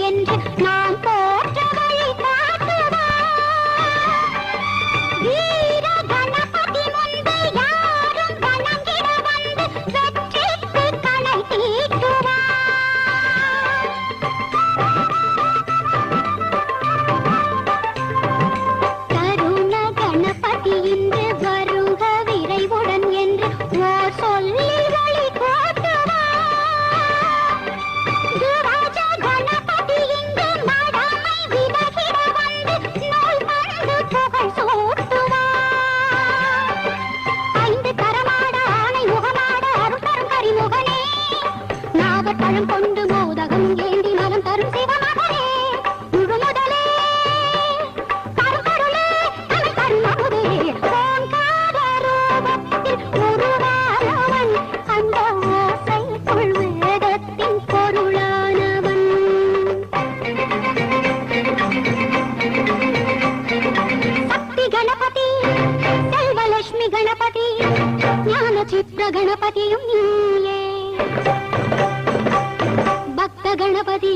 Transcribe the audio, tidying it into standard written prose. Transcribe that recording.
என்று நாம் போற்ற வழி காட்டுவார். வீர கணபதி முன்பு யாரும் வணங்கிட வந்து வெற்றிக்கு கணை தீட்டுவார். கருண கணபதி இன்று வருக விரைவுடன் என்று ஓர் சொல்லி வழி காட்டுவார். துராஜ கணபதி இன்று மடமை விலகிட வந்து நோய் வந்து புகழ் சூட்டுவார். ஐந்து கரமாட ஆணை முகமாட அருள் தரும் கரிமுகனே, நாகப்பழம் கொண்டு மோதகம் ஏந்தி நலம் தரும் சிவமகனே, முழுமுதலே கரும்பொருளே தமிழ் கருணமுதே, ஓங்கார ரூபத்தில் உருவானவன், அந்த ஓசைக்குள் வேதத்தின் பொருளானவன். சக்தி கணபதி, செல்வலட்சுமி கணபதி, ஞான சித்திர கணபதியும் நீயே. பக்த கணபதி